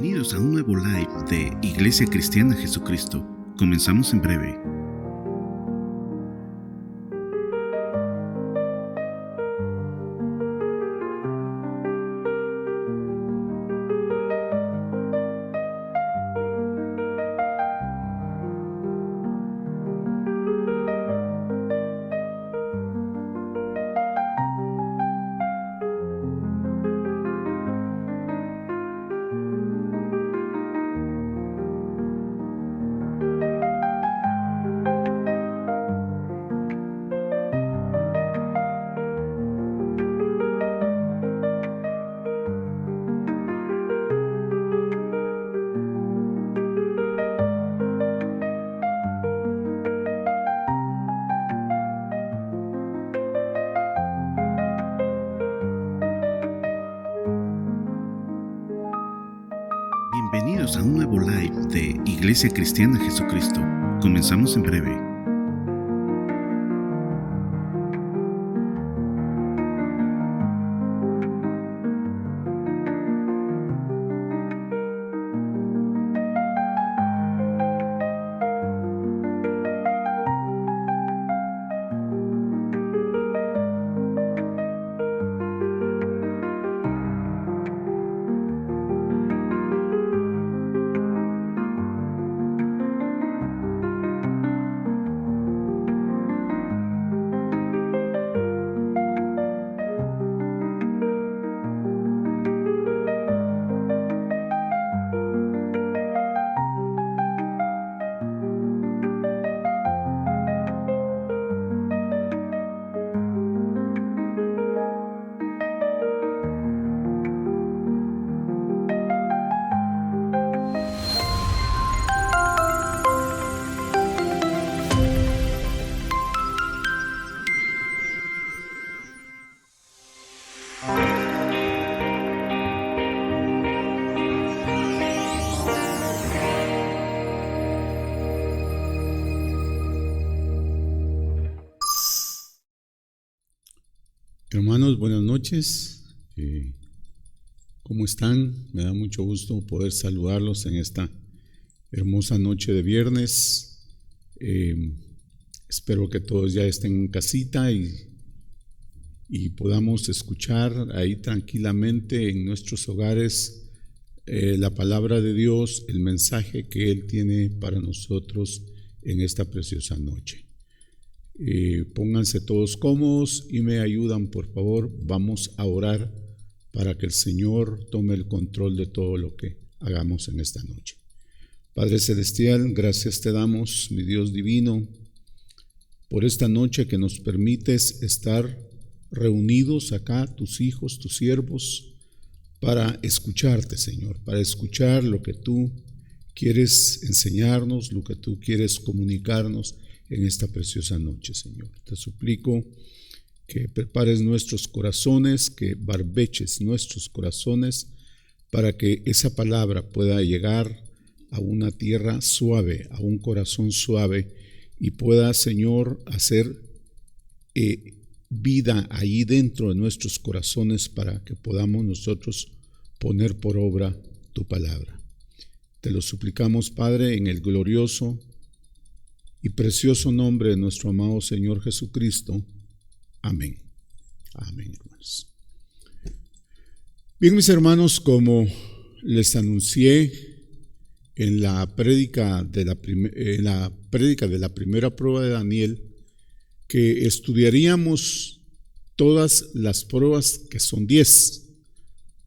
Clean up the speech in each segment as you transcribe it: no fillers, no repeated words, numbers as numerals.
Bienvenidos a un nuevo live de Iglesia Cristiana Jesucristo. Comenzamos en breve. Bienvenidos a un nuevo live de Iglesia Cristiana Jesucristo. Comenzamos en breve. Hermanos, buenas noches. ¿Cómo están? Me da mucho gusto poder saludarlos en esta hermosa noche de viernes. Espero que todos ya estén en casita y podamos escuchar ahí tranquilamente en nuestros hogares la palabra de Dios, el mensaje que Él tiene para nosotros en esta preciosa noche. Pónganse todos cómodos y me ayudan, por favor. Vamos a orar para que el Señor tome el control de todo lo que hagamos en esta noche. Padre Celestial, gracias te damos, mi Dios divino, por esta noche que nos permites estar reunidos acá, tus hijos, tus siervos, para escucharte, Señor, para escuchar lo que tú quieres enseñarnos, lo que tú quieres comunicarnos en esta preciosa noche, Señor. Te suplico que prepares nuestros corazones, que barbeches nuestros corazones para que esa palabra pueda llegar a una tierra suave, a un corazón suave y pueda, Señor, hacer vida ahí dentro de nuestros corazones para que podamos nosotros poner por obra tu palabra. Te lo suplicamos, Padre, en el glorioso y precioso nombre de nuestro amado Señor Jesucristo. Amén. Amén, hermanos. Bien, mis hermanos, como les anuncié en la prédica de la primera prueba de Daniel, que estudiaríamos todas las pruebas, que son 10.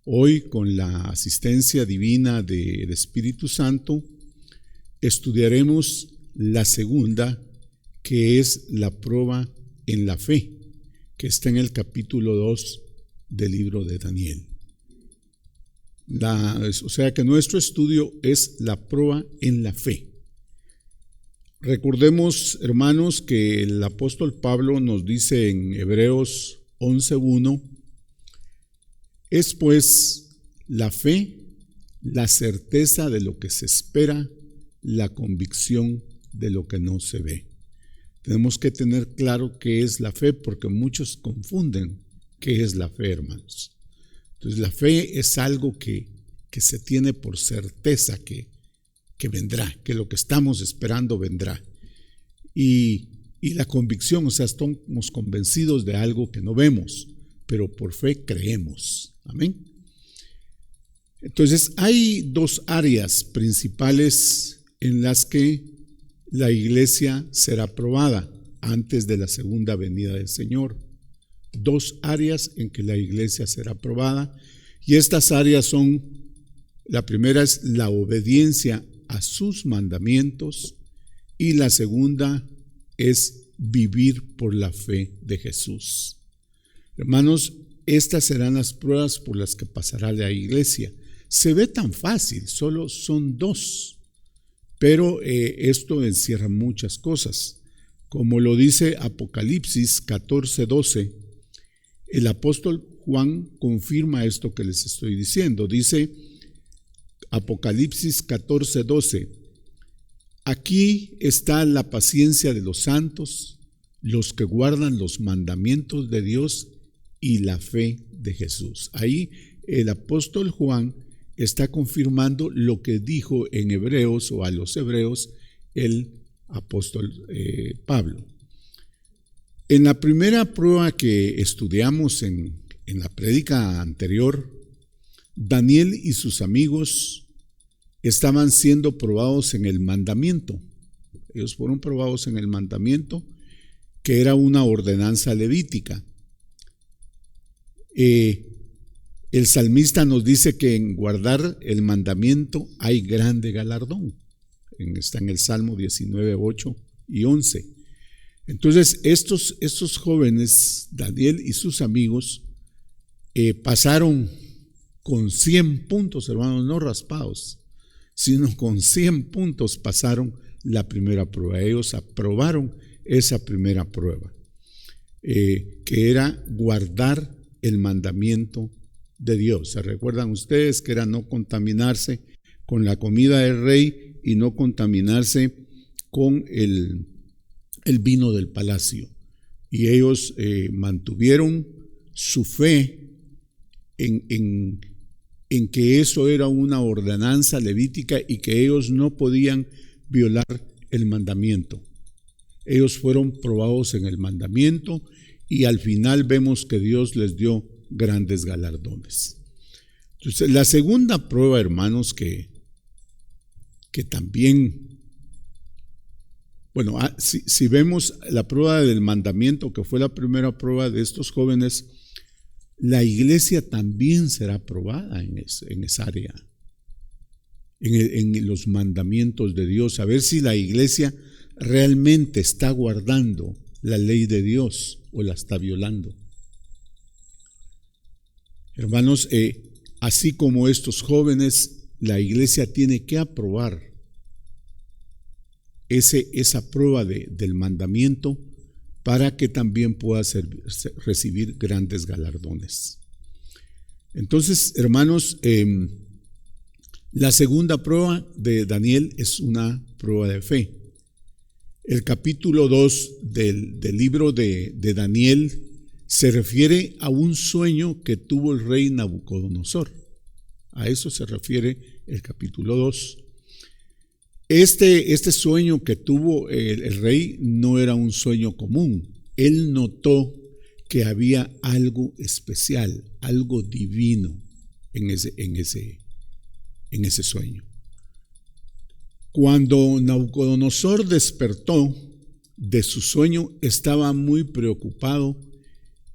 Hoy, con la asistencia divina del Espíritu Santo, estudiaremos la segunda, que es la prueba en la fe, que está en el capítulo 2 del libro de Daniel. O sea que nuestro estudio es la prueba en la fe. Recordemos, hermanos, que el apóstol Pablo nos dice en Hebreos 11:1, es pues la fe, la certeza de lo que se espera, la convicción de lo que no se ve. Tenemos que tener claro qué es la fe, porque muchos confunden qué es la fe, hermanos. Entonces, la fe es algo que que se tiene por certeza que vendrá, que lo que estamos esperando vendrá. Y la convicción, o sea, estamos convencidos de algo que no vemos, pero por fe creemos. Amén. Entonces, hay dos áreas principales en las que la iglesia será probada antes de la segunda venida del Señor. Dos áreas en que la iglesia será probada, y estas áreas son: la primera es la obediencia a sus mandamientos, y la segunda es vivir por la fe de Jesús. Hermanos, estas serán las pruebas por las que pasará la iglesia. Se ve tan fácil, solo son dos, pero esto encierra muchas cosas. Como lo dice Apocalipsis 14:12, el apóstol Juan confirma esto que les estoy diciendo. Dice Apocalipsis 14:12: aquí está la paciencia de los santos, los que guardan los mandamientos de Dios y la fe de Jesús. Ahí el apóstol Juan está confirmando lo que dijo en Hebreos, o a los hebreos, el apóstol Pablo. En la primera prueba que estudiamos en la prédica anterior, Daniel y sus amigos estaban siendo probados en el mandamiento. Ellos fueron probados en el mandamiento, que era una ordenanza levítica. El salmista nos dice que en guardar el mandamiento hay grande galardón. Está en el Salmo 19, 8 y 11. Entonces, estos jóvenes, Daniel y sus amigos, pasaron con 100 puntos, hermanos, no raspados, sino con 100 puntos pasaron la primera prueba. Ellos aprobaron esa primera prueba, que era guardar el mandamiento de Dios. ¿Se recuerdan ustedes que era no contaminarse con la comida del rey y no contaminarse con el vino del palacio? Y ellos mantuvieron su fe en que eso era una ordenanza levítica y que ellos no podían violar el mandamiento. Ellos fueron probados en el mandamiento y al final vemos que Dios les dio grandes galardones. Entonces, la segunda prueba, hermanos, que también, bueno, si vemos la prueba del mandamiento, que fue la primera prueba de estos jóvenes, la iglesia también será probada en esa área, en los mandamientos de Dios, a ver si la iglesia realmente está guardando la ley de Dios o la está violando. Hermanos, así como estos jóvenes, la iglesia tiene que aprobar esa prueba del mandamiento para que también pueda recibir grandes galardones. Entonces, hermanos, la segunda prueba de Daniel es una prueba de fe. El capítulo 2 del libro de Daniel se refiere a un sueño que tuvo el rey Nabucodonosor. A eso se refiere el capítulo 2. Este sueño que tuvo el rey no era un sueño común. Él notó que había algo especial, algo divino en ese sueño. Cuando Nabucodonosor despertó de su sueño, estaba muy preocupado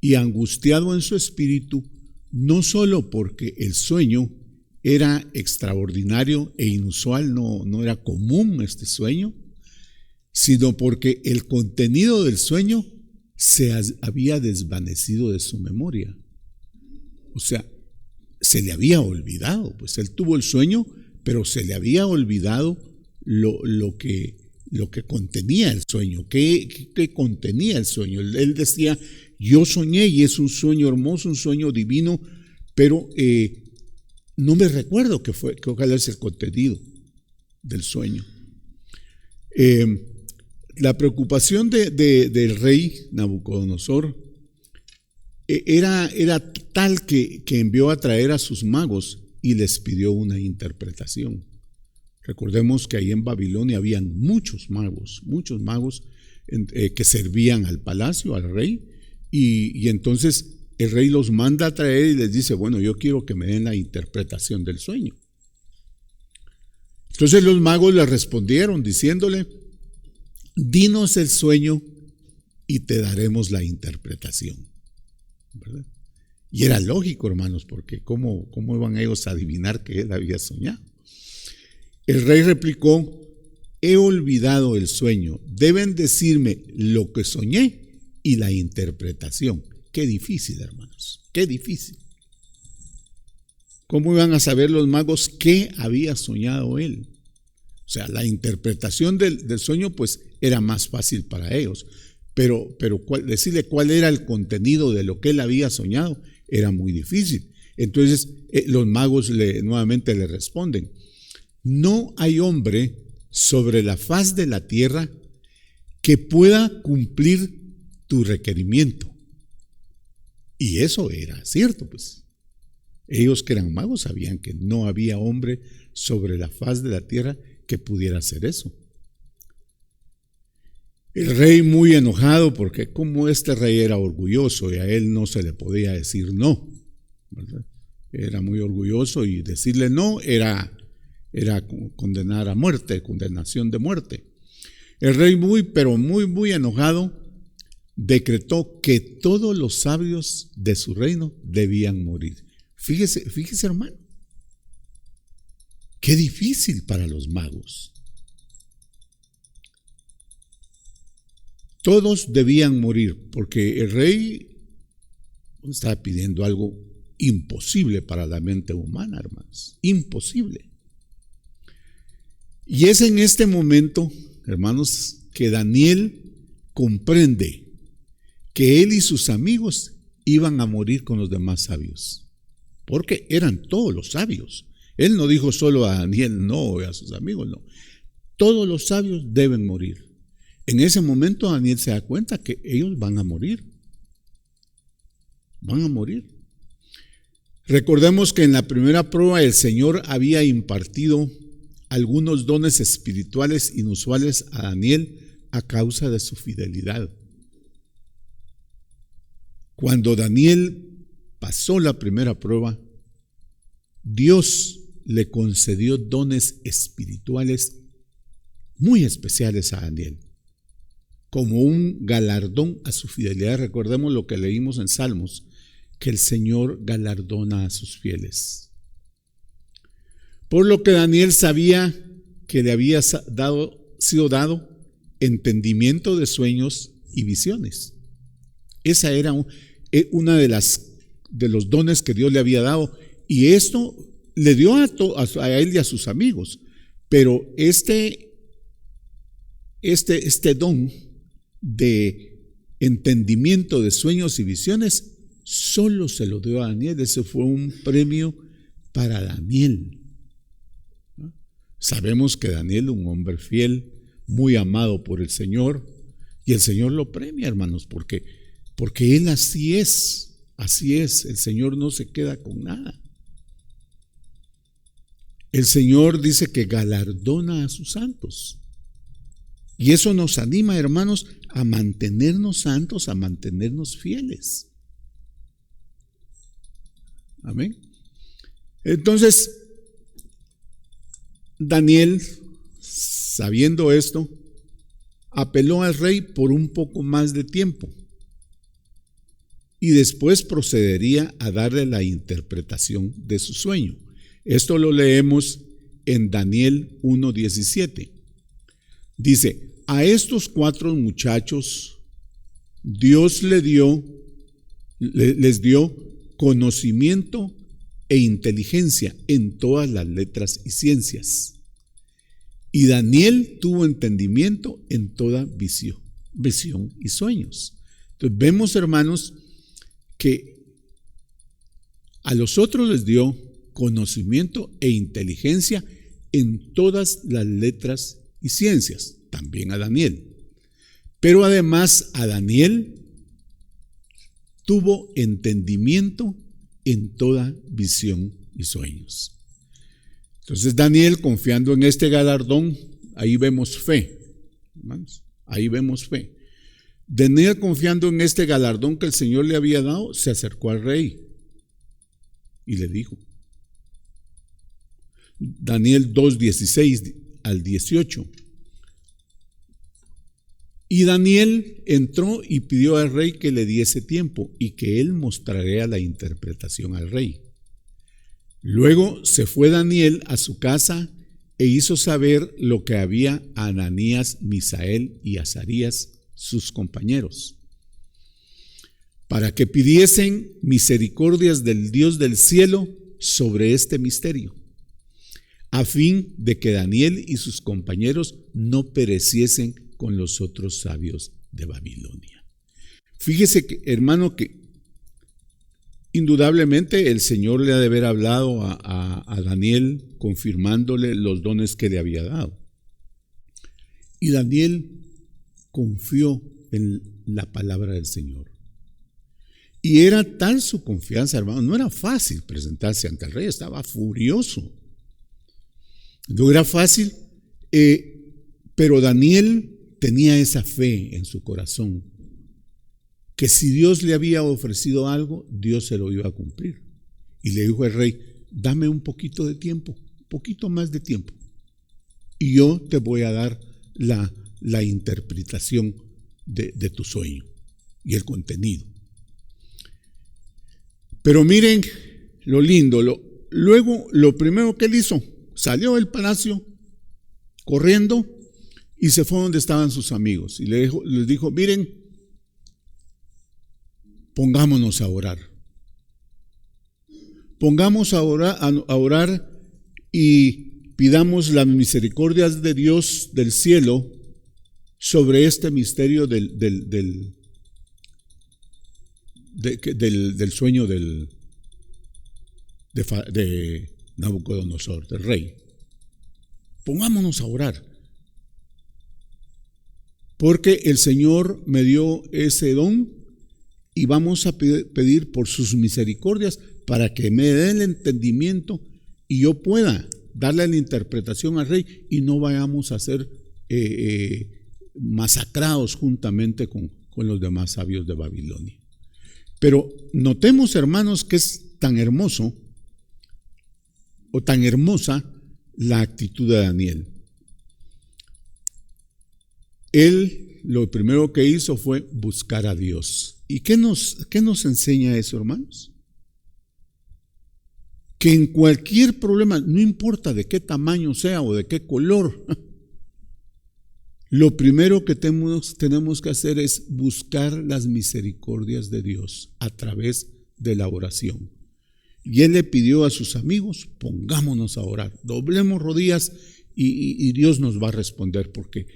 y angustiado en su espíritu, no solo porque el sueño era extraordinario e inusual, no era común este sueño, sino porque el contenido del sueño se había desvanecido de su memoria. O sea, se le había olvidado, pues él tuvo el sueño, pero se le había olvidado lo que contenía el sueño, qué contenía el sueño. Él decía: yo soñé y es un sueño hermoso, un sueño divino, pero no me recuerdo cuál es el contenido del sueño. La preocupación del rey Nabucodonosor era tal que envió a traer a sus magos y les pidió una interpretación. Recordemos que ahí en Babilonia habían muchos magos que servían al palacio, al rey, y entonces el rey los manda a traer y les dice, bueno, yo quiero que me den la interpretación del sueño. Entonces los magos le respondieron diciéndole, dinos el sueño y te daremos la interpretación, ¿verdad? Y era lógico, hermanos, porque ¿cómo iban ellos a adivinar que él había soñado? El rey replicó, he olvidado el sueño, deben decirme lo que soñé y la interpretación. Qué difícil, hermanos, qué difícil. ¿Cómo iban a saber los magos qué había soñado él? O sea, la interpretación del sueño pues era más fácil para ellos, pero decirle cuál era el contenido de lo que él había soñado era muy difícil. Entonces los magos nuevamente le responden, no hay hombre sobre la faz de la tierra que pueda cumplir tu requerimiento. Y eso era cierto, pues. Ellos que eran magos sabían que no había hombre sobre la faz de la tierra que pudiera hacer eso. El rey muy enojado, porque como este rey era orgulloso y a él no se le podía decir no, ¿verdad? Era muy orgulloso y decirle no era condenar a muerte, condenación de muerte. El rey muy enojado decretó que todos los sabios de su reino debían morir. Fíjese hermano, qué difícil para los magos. Todos debían morir porque el rey estaba pidiendo algo imposible para la mente humana, hermanos, imposible. Y es en este momento, hermanos, que Daniel comprende que él y sus amigos iban a morir con los demás sabios, porque eran todos los sabios. Él no dijo solo a Daniel no, a sus amigos no. Todos los sabios deben morir. En ese momento Daniel se da cuenta que ellos van a morir. Van a morir. Recordemos que en la primera prueba el Señor había impartido algunos dones espirituales inusuales a Daniel a causa de su fidelidad. Cuando Daniel pasó la primera prueba, Dios le concedió dones espirituales muy especiales a Daniel, como un galardón a su fidelidad. Recordemos lo que leímos en Salmos, que el Señor galardona a sus fieles. Por lo que Daniel sabía que le había sido dado entendimiento de sueños y visiones. Esa era una de los dones que Dios le había dado, y esto le dio a él y a sus amigos. Pero este don de entendimiento de sueños y visiones solo se lo dio a Daniel. Ese fue un premio para Daniel. Sabemos que Daniel, un hombre fiel, muy amado por el Señor, y el Señor lo premia, hermanos, porque él así es, el Señor no se queda con nada. El Señor dice que galardona a sus santos, y eso nos anima, hermanos, a mantenernos santos, a mantenernos fieles. Amén. Entonces, Daniel, sabiendo esto, apeló al rey por un poco más de tiempo y después procedería a darle la interpretación de su sueño. Esto lo leemos en Daniel 1:17. Dice, a estos 4 muchachos Dios les dio conocimiento e inteligencia en todas las letras y ciencias. Y Daniel tuvo entendimiento en toda visión y sueños. Entonces vemos, hermanos, que a los otros les dio conocimiento e inteligencia en todas las letras y ciencias, también a Daniel. Pero además a Daniel tuvo entendimiento en toda visión y sueños. Entonces Daniel, confiando en este galardón, ahí vemos fe, hermanos, ahí vemos fe. Daniel, confiando en este galardón que el Señor le había dado, se acercó al rey y le dijo, Daniel 2:16 al 18. Y Daniel entró y pidió al rey que le diese tiempo y que él mostraría la interpretación al rey. Luego se fue Daniel a su casa e hizo saber lo que había a Ananías, Misael y Azarías, sus compañeros, para que pidiesen misericordias del Dios del cielo sobre este misterio, a fin de que Daniel y sus compañeros no pereciesen con los otros sabios de Babilonia. Fíjese, hermano, que indudablemente el Señor le ha de haber hablado a Daniel, confirmándole los dones que le había dado. Y Daniel confió en la palabra del Señor. Y era tal su confianza, hermano, no era fácil presentarse ante el rey, estaba furioso. No era fácil, pero Daniel tenía esa fe en su corazón, que si Dios le había ofrecido algo, Dios se lo iba a cumplir. Y le dijo al rey, dame un poquito de tiempo, un poquito más de tiempo, y yo te voy a dar la interpretación de tu sueño y el contenido. Pero miren lo lindo, luego lo primero que él hizo, salió del palacio corriendo y se fue donde estaban sus amigos y les dijo, miren, pongámonos a orar. Pongamos a orar y pidamos las misericordias de Dios del cielo sobre este misterio del sueño de Nabucodonosor, del rey. Pongámonos a orar, porque el Señor me dio ese don y vamos a pedir por sus misericordias para que me dé el entendimiento y yo pueda darle la interpretación al rey y no vayamos a ser masacrados juntamente con los demás sabios de Babilonia. Pero notemos, hermanos, que es tan hermoso o tan hermosa la actitud de Daniel. Él lo primero que hizo fue buscar a Dios. ¿Y qué nos enseña eso, hermanos? Que en cualquier problema, no importa de qué tamaño sea o de qué color, lo primero que tenemos que hacer es buscar las misericordias de Dios a través de la oración. Y él le pidió a sus amigos, pongámonos a orar, doblemos rodillas y Dios nos va a responder, porque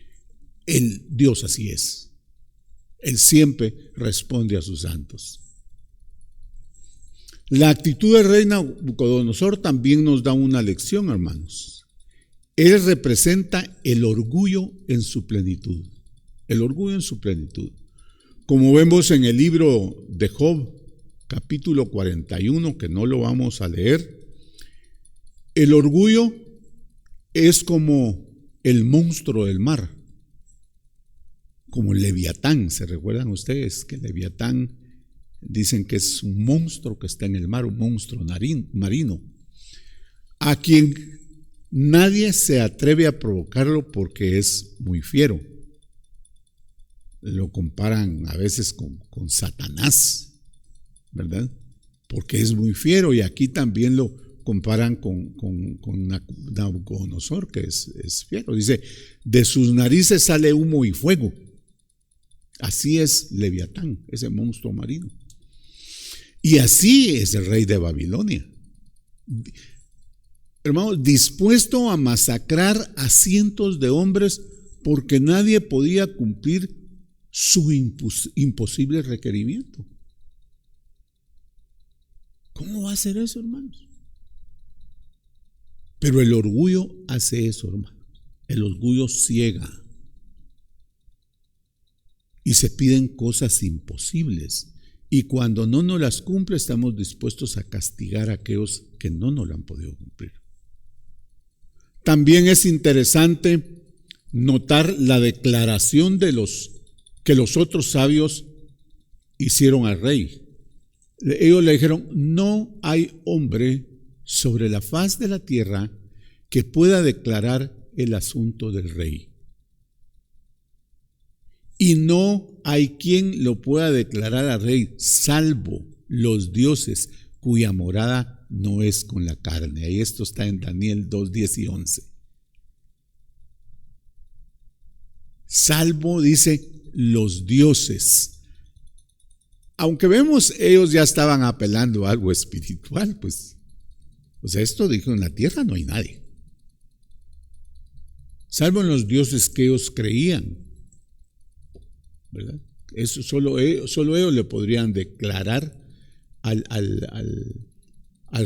Dios así es. Él siempre responde a sus santos. La actitud del rey Nabucodonosor también nos da una lección, hermanos. Él representa el orgullo en su plenitud. El orgullo en su plenitud. Como vemos en el libro de Job, capítulo 41, que no lo vamos a leer, el orgullo es como el monstruo del mar, como el Leviatán. ¿Se recuerdan ustedes que el Leviatán dicen que es un monstruo que está en el mar, un monstruo marino, a quien nadie se atreve a provocarlo porque es muy fiero? Lo comparan a veces con Satanás, ¿verdad? Porque es muy fiero, y aquí también lo comparan con Nabucodonosor, que es fiero. Dice, de sus narices sale humo y fuego. Así es Leviatán, ese monstruo marino. Y así es el rey de Babilonia, hermanos, dispuesto a masacrar a cientos de hombres porque nadie podía cumplir su imposible requerimiento. ¿Cómo va a hacer eso, hermanos? Pero el orgullo hace eso, hermanos. El orgullo ciega. Y se piden cosas imposibles. Y cuando no nos las cumple, estamos dispuestos a castigar a aquellos que no nos lo han podido cumplir. También es interesante notar la declaración que los otros sabios hicieron al rey. Ellos le dijeron: no hay hombre sobre la faz de la tierra que pueda declarar el asunto del rey. Y no hay quien lo pueda declarar al rey, salvo los dioses cuya morada no es con la carne. Y esto está en Daniel 2, 10 y 11. Salvo, dice, los dioses. Aunque vemos, ellos ya estaban apelando a algo espiritual, pues. O sea, esto dijo: en la tierra no hay nadie. Salvo en los dioses que ellos creían, ¿verdad? Eso solo ellos le podrían declarar al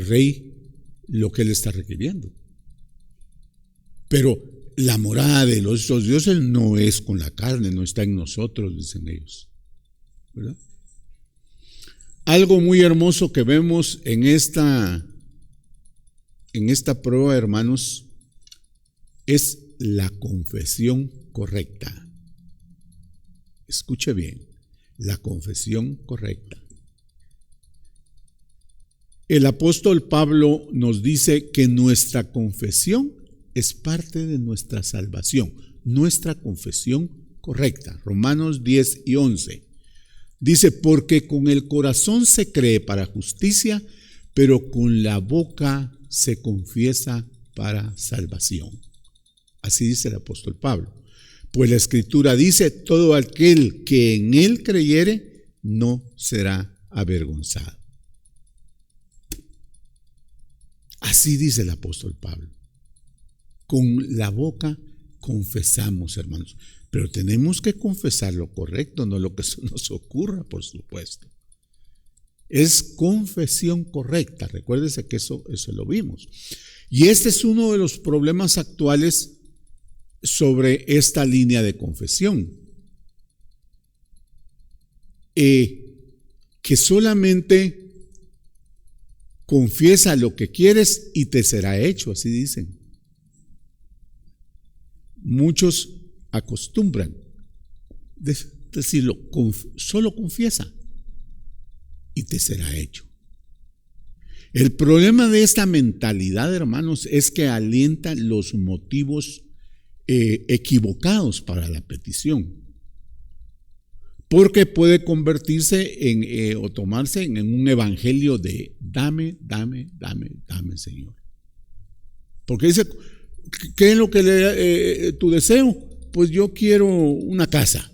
rey lo que él está requiriendo. Pero la morada de los dioses no es con la carne, no está en nosotros, dicen ellos, ¿verdad? Algo muy hermoso que vemos en esta prueba, hermanos, es la confesión correcta. Escuche bien, la confesión correcta. El apóstol Pablo nos dice que nuestra confesión es parte de nuestra salvación, nuestra confesión correcta. Romanos 10 y 11. Dice: porque con el corazón se cree para justicia, pero con la boca se confiesa para salvación. Así dice el apóstol Pablo. Pues la Escritura dice: todo aquel que en él creyere no será avergonzado. Así dice el apóstol Pablo. Con la boca confesamos, hermanos, pero tenemos que confesar lo correcto, no lo que se nos ocurra, por supuesto. Es confesión correcta. Recuérdese que eso lo vimos. Y este es uno de los problemas actuales sobre esta línea de confesión. Que solamente confiesa lo que quieres y te será hecho, así dicen. Muchos acostumbran decirlo: solo confiesa y te será hecho. El problema de esta mentalidad, hermanos, es que alienta los motivos equivocados para la petición, porque puede convertirse o tomarse en un evangelio de dame, Señor. Porque dice: ¿qué es lo que tu deseo? Pues yo quiero una casa.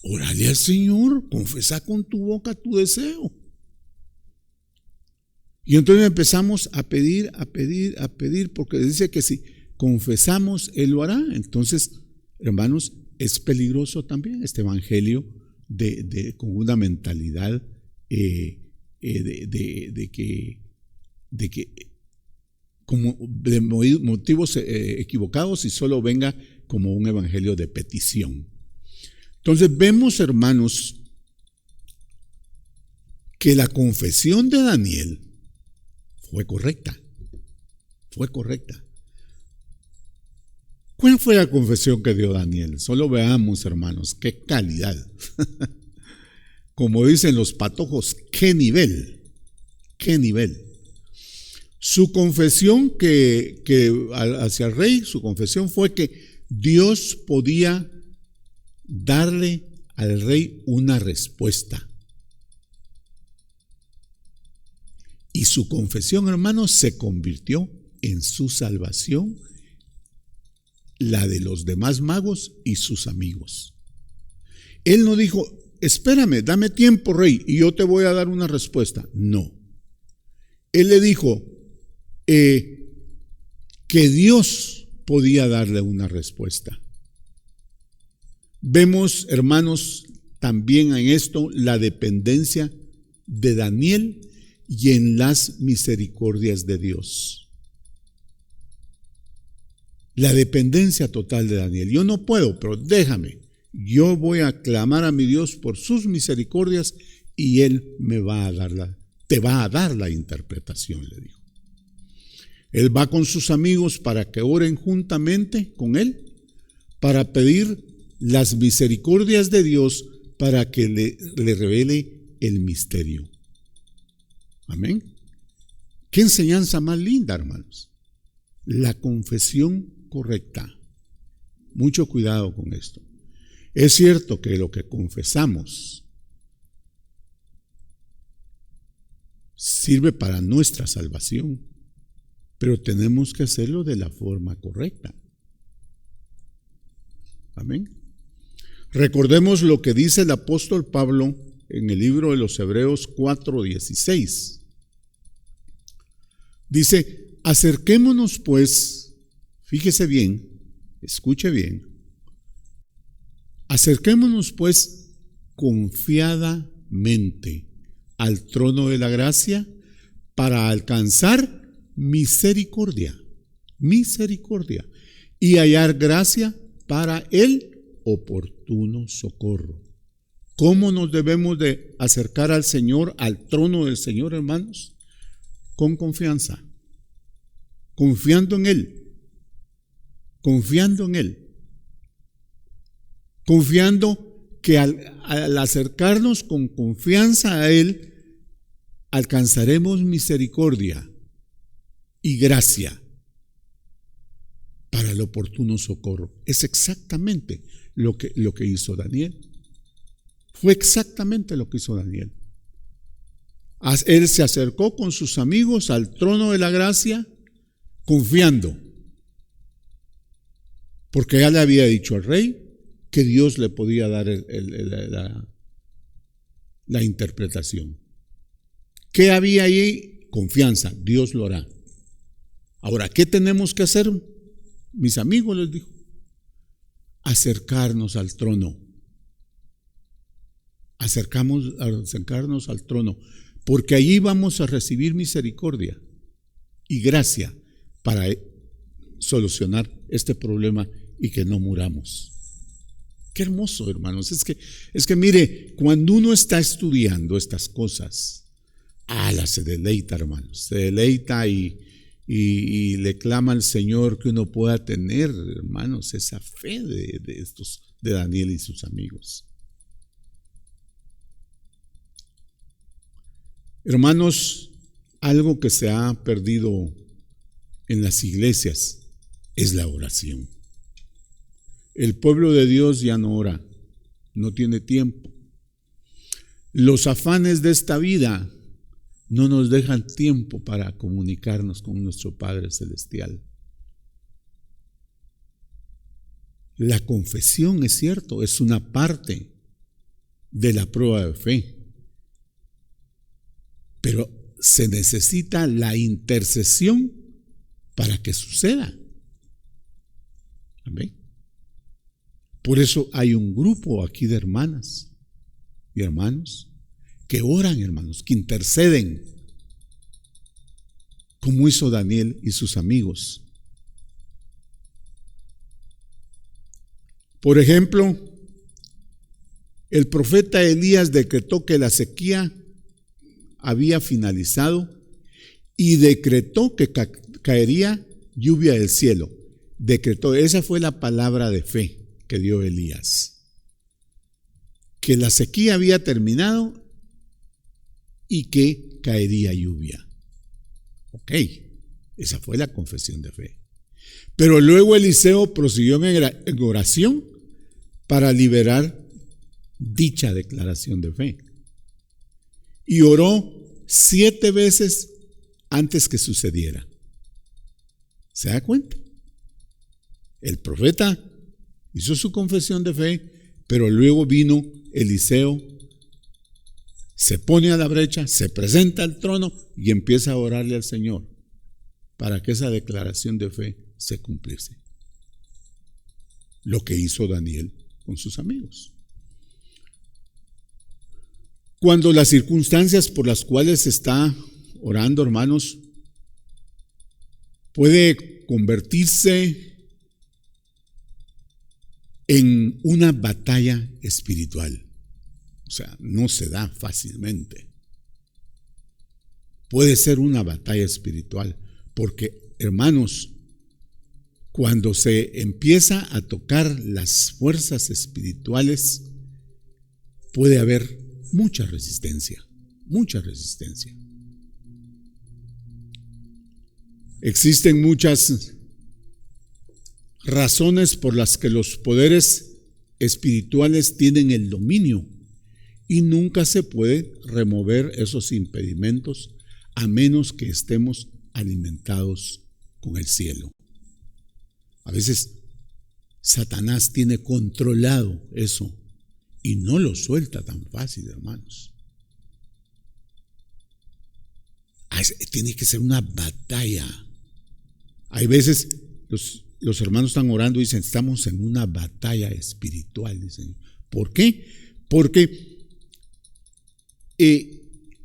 Órale al Señor, confesa con tu boca tu deseo. Y entonces empezamos a pedir, porque dice que si confesamos, Él lo hará. Entonces, hermanos, es peligroso también este evangelio con una mentalidad de como de motivos equivocados y solo venga como un evangelio de petición. Entonces vemos, hermanos, que la confesión de Daniel fue correcta. ¿Cuál fue la confesión que dio Daniel? Solo veamos, hermanos, qué calidad. Como dicen los patojos, qué nivel. Su confesión que hacia el rey, su confesión fue que Dios podía darle al rey una respuesta. Y su confesión, hermanos, se convirtió en su salvación, la de los demás magos y sus amigos. Él no dijo: espérame, dame tiempo, rey, y yo te voy a dar una respuesta. No. Él le dijo que Dios podía darle una respuesta. Vemos, hermanos, también en esto la dependencia de Daniel y en las misericordias de Dios. La dependencia total de Daniel. Yo no puedo, pero déjame. Yo voy a clamar a mi Dios por sus misericordias y Él te va a dar la interpretación, le dijo. Él va con sus amigos para que oren juntamente con Él, para pedir las misericordias de Dios, para que le revele el misterio. Amén. ¿Qué enseñanza más linda, hermanos? La confesión correcta. Mucho cuidado con esto. Es cierto que lo que confesamos sirve para nuestra salvación, pero tenemos que hacerlo de la forma correcta. Amén. Recordemos lo que dice el apóstol Pablo en el libro de los Hebreos 4:16. Dice: acerquémonos pues, fíjese bien, escuche bien, acerquémonos pues confiadamente al trono de la gracia para alcanzar misericordia y hallar gracia para el oportuno socorro. ¿Cómo nos debemos de acercar al Señor, al trono del Señor, hermanos? Con confianza, confiando en Él, confiando que al acercarnos con confianza a Él, alcanzaremos misericordia y gracia para el oportuno socorro. Es exactamente lo que hizo Daniel. Fue exactamente lo que hizo Daniel. Él se acercó con sus amigos al trono de la gracia, confiando, porque ya le había dicho al rey que Dios le podía dar la interpretación. ¿Qué había ahí? Confianza, Dios lo hará. Ahora, ¿qué tenemos que hacer? Mis amigos, les dijo, acercarnos al trono. Acercarnos al trono, porque allí vamos a recibir misericordia y gracia para solucionar este problema y que no muramos. Qué hermoso, hermanos. Es que mire, cuando uno está estudiando estas cosas, se deleita, hermanos, se deleita y le clama al Señor que uno pueda tener, hermanos, esa fe de Daniel y sus amigos. Hermanos, algo que se ha perdido en las iglesias es la oración. El pueblo de Dios ya no ora, no tiene tiempo. Los afanes de esta vida no nos dejan tiempo para comunicarnos con nuestro Padre Celestial. La confesión, es cierto, es una parte de la prueba de fe. Pero se necesita la intercesión para que suceda. Amén. Por eso hay un grupo aquí de hermanas y hermanos que oran, hermanos, que interceden, como hizo Daniel y sus amigos. Por ejemplo, el profeta Elías decretó que la sequía había finalizado y decretó que caería lluvia del cielo. Decretó, esa fue la palabra de fe que dio Elías, que la sequía había terminado y que caería lluvia. Ok, esa fue la confesión de fe. Pero luego Eliseo prosiguió en oración para liberar dicha declaración de fe. Y oró 7 veces antes que sucediera. ¿Se da cuenta? El profeta hizo su confesión de fe, pero luego vino Eliseo, se pone a la brecha, se presenta al trono y empieza a orarle al Señor para que esa declaración de fe se cumpliese. Lo que hizo Daniel con sus amigos. Cuando las circunstancias por las cuales se está orando, hermanos, puede convertirse en una batalla espiritual. O sea, no se da fácilmente. Puede ser una batalla espiritual, porque, hermanos, cuando se empieza a tocar las fuerzas espirituales, puede haber mucha resistencia, mucha resistencia. Existen muchas razones por las que los poderes espirituales tienen el dominio y nunca se puede remover esos impedimentos a menos que estemos alimentados con el cielo. A veces Satanás tiene controlado eso y no lo suelta tan fácil, hermanos. Tiene que ser una batalla. Hay veces los hermanos están orando y dicen, estamos en una batalla espiritual. Dicen, ¿por qué? Porque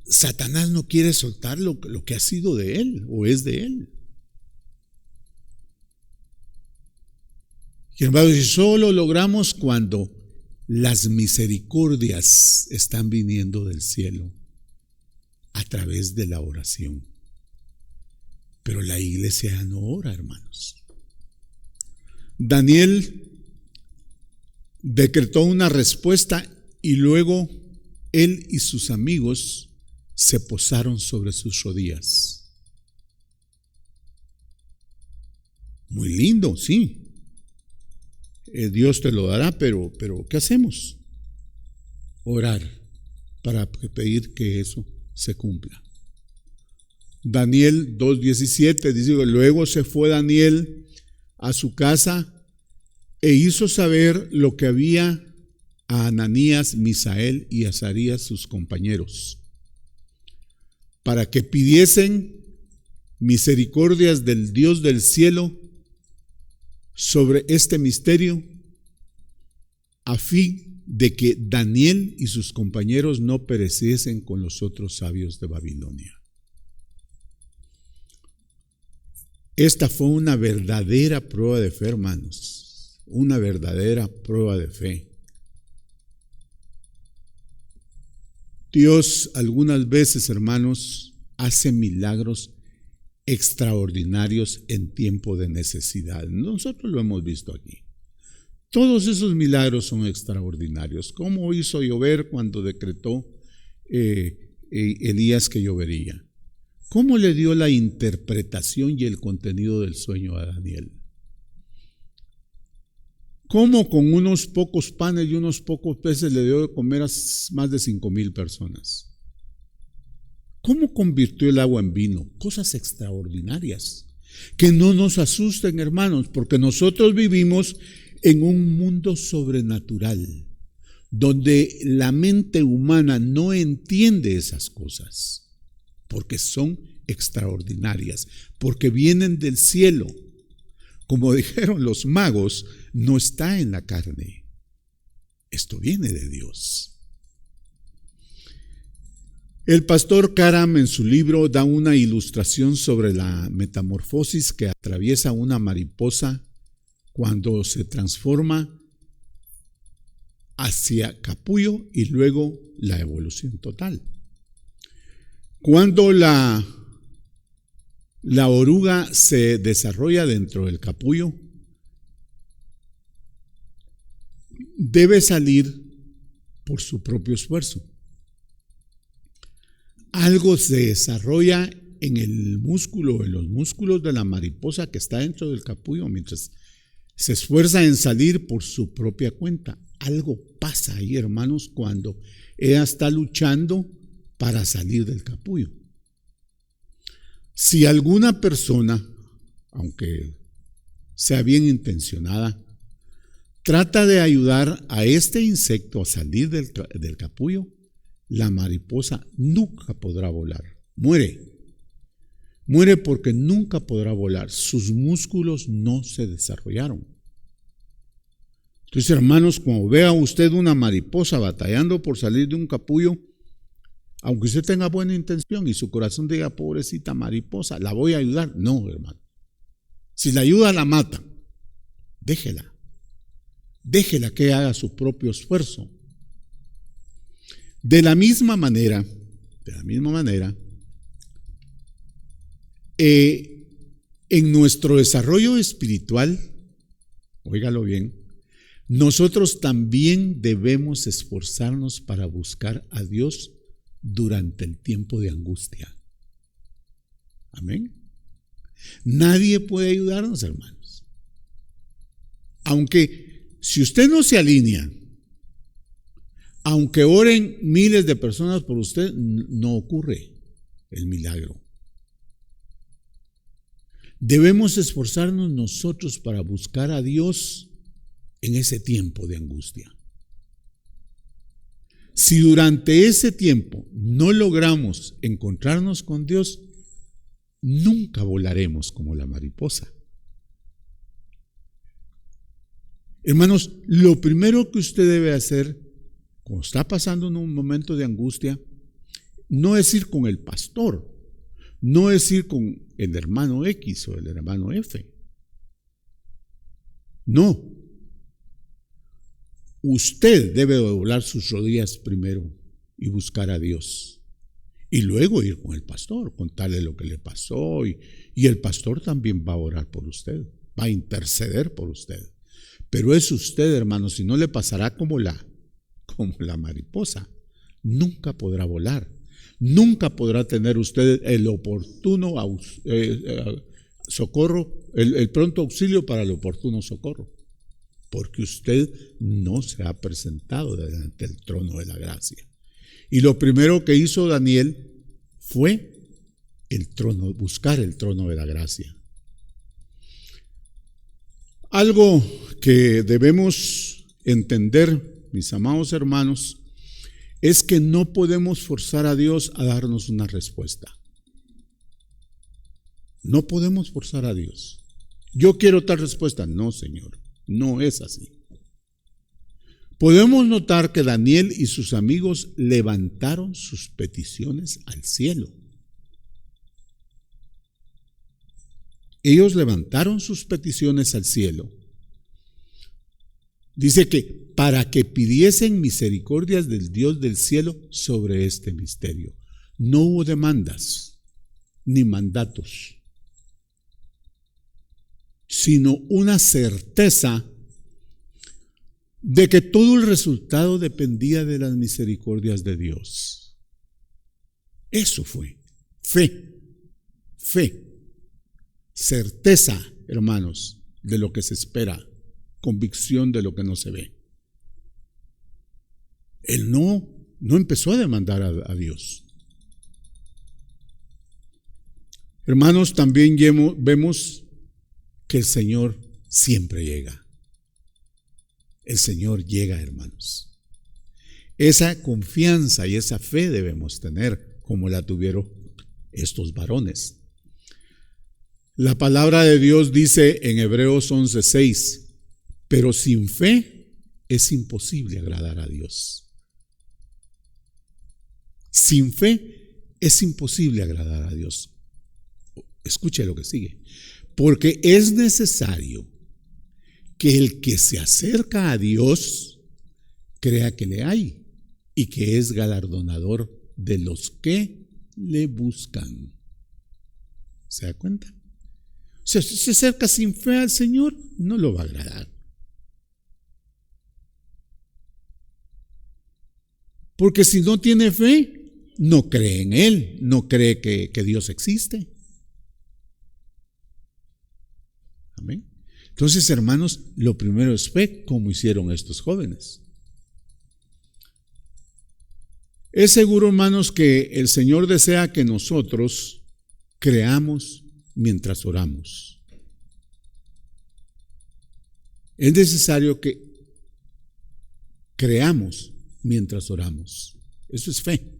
Satanás no quiere soltar lo que ha sido de él o es de él. Y hermanos, y solo logramos cuando las misericordias están viniendo del cielo a través de la oración. Pero la iglesia no ora, hermanos. Daniel decretó una respuesta y luego él y sus amigos se posaron sobre sus rodillas. Muy lindo, sí. Dios te lo dará, pero ¿qué hacemos? Orar para pedir que eso se cumpla. Daniel 2:17 dice, luego se fue Daniel a su casa e hizo saber lo que había a Ananías, Misael y Azarías, sus compañeros, para que pidiesen misericordias del Dios del cielo sobre este misterio, a fin de que Daniel y sus compañeros no pereciesen con los otros sabios de Babilonia. Esta fue una verdadera prueba de fe, hermanos, una verdadera prueba de fe. Dios algunas veces, hermanos, hace milagros extraordinarios en tiempo de necesidad. Nosotros lo hemos visto aquí. Todos esos milagros son extraordinarios. ¿Cómo hizo llover cuando decretó Elías que llovería? ¿Cómo le dio la interpretación y el contenido del sueño a Daniel? ¿Cómo con unos pocos panes y unos pocos peces le dio de comer a más de 5,000 personas? ¿Cómo convirtió el agua en vino? Cosas extraordinarias. Que no nos asusten, hermanos, porque nosotros vivimos en un mundo sobrenatural, donde la mente humana no entiende esas cosas, porque son extraordinarias, porque vienen del cielo. Como dijeron los magos, no está en la carne. Esto viene de Dios. El pastor Karam en su libro da una ilustración sobre la metamorfosis que atraviesa una mariposa cuando se transforma hacia capullo y luego la evolución total. Cuando la oruga se desarrolla dentro del capullo, debe salir por su propio esfuerzo. Algo se desarrolla en el músculo, en los músculos de la mariposa que está dentro del capullo mientras se esfuerza en salir por su propia cuenta. Algo pasa ahí, hermanos, cuando ella está luchando para salir del capullo. Si alguna persona, aunque sea bien intencionada, trata de ayudar a este insecto a salir del capullo, la mariposa nunca podrá volar. Muere porque nunca podrá volar. Sus músculos no se desarrollaron. Entonces, hermanos, cuando vea usted una mariposa batallando por salir de un capullo, aunque usted tenga buena intención y su corazón diga, pobrecita mariposa, ¿la voy a ayudar? No, hermano. Si la ayuda, la mata. Déjela que haga su propio esfuerzo. De la misma manera, en nuestro desarrollo espiritual, óigalo bien, nosotros también debemos esforzarnos para buscar a Dios durante el tiempo de angustia. Amén. Nadie puede ayudarnos, hermanos. Aunque si usted no se alinea, aunque oren miles de personas por usted, no ocurre el milagro. Debemos esforzarnos nosotros para buscar a Dios en ese tiempo de angustia. Si durante ese tiempo no logramos encontrarnos con Dios, nunca volaremos como la mariposa. Hermanos, lo primero que usted debe hacer cuando está pasando en un momento de angustia, no es ir con el pastor, no es ir con el hermano X o el hermano F. No. Usted debe doblar sus rodillas primero y buscar a Dios. Y luego ir con el pastor, contarle lo que le pasó. Y el pastor también va a orar por usted, va a interceder por usted. Pero es usted, hermano, si no le pasará como la mariposa. Nunca podrá volar. Nunca podrá tener usted el oportuno socorro, el pronto auxilio para el oportuno socorro. Porque usted no se ha presentado delante del trono de la gracia. Y lo primero que hizo Daniel fue buscar el trono de la gracia. Algo que debemos entender, mis amados hermanos, es que no podemos forzar a Dios a darnos una respuesta. No podemos forzar a Dios. Yo quiero tal respuesta. No, Señor, no es así. Podemos notar que Daniel y sus amigos levantaron sus peticiones al cielo. Ellos levantaron sus peticiones al cielo. Dice que para que pidiesen misericordias del Dios del cielo sobre este misterio. No hubo demandas ni mandatos, sino una certeza de que todo el resultado dependía de las misericordias de Dios. Eso fue fe, certeza, hermanos, de lo que se espera, convicción de lo que no se ve. Él no empezó a demandar a Dios. Hermanos, también vemos que el Señor siempre llega. El Señor llega, hermanos. Esa confianza y esa fe debemos tener como la tuvieron estos varones. La palabra de Dios dice en Hebreos 11:6, pero sin fe es imposible agradar a Dios. Sin fe es imposible agradar a Dios. Escuche lo que sigue. Porque es necesario que el que se acerca a Dios crea que le hay y que es galardonador de los que le buscan. ¿Se da cuenta? Si se acerca sin fe al Señor, no lo va a agradar. Porque si no tiene fe, no cree en Él, no cree que Dios existe. Amén. Entonces, hermanos, lo primero es fe, como hicieron estos jóvenes. Es seguro, hermanos, que el Señor desea que nosotros creamos mientras oramos. Es necesario que creamos mientras oramos. Eso es fe.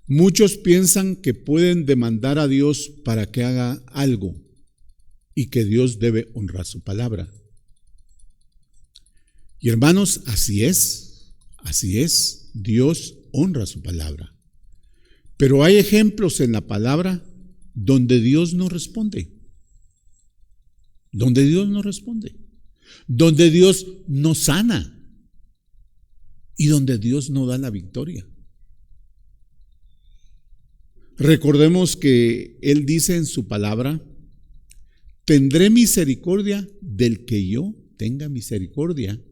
Muchos piensan que pueden demandar a Dios para que haga algo y que Dios debe honrar su palabra. Y hermanos, así es, Dios honra su palabra. Pero hay ejemplos en la palabra donde Dios no responde, donde Dios no sana, y donde Dios no da la victoria. Recordemos que Él dice en su palabra: tendré misericordia del que yo tenga misericordia,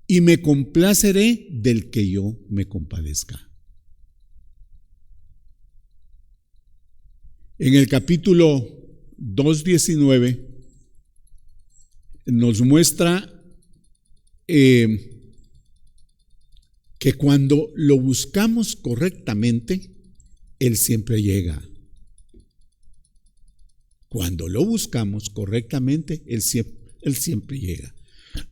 y me complaceré del que yo me compadezca. En el capítulo 2:19 nos muestra que cuando lo buscamos correctamente, Él siempre llega. Cuando lo buscamos correctamente, Él siempre llega.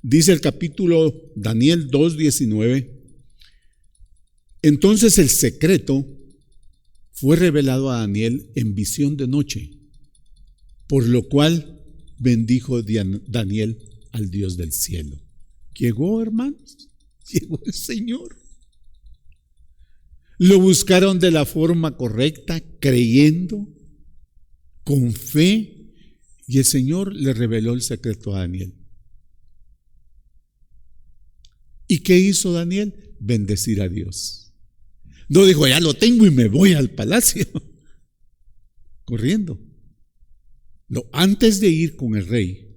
Dice el capítulo Daniel 2:19: entonces el secreto fue revelado a Daniel en visión de noche, por lo cual bendijo Daniel al Dios del cielo. Llegó, hermanos, llegó el Señor. Lo buscaron de la forma correcta, creyendo, con fe, y el Señor le reveló el secreto a Daniel. ¿Y qué hizo Daniel? Bendecir a Dios. No dijo: ya lo tengo y me voy al palacio, corriendo. No, antes de ir con el rey,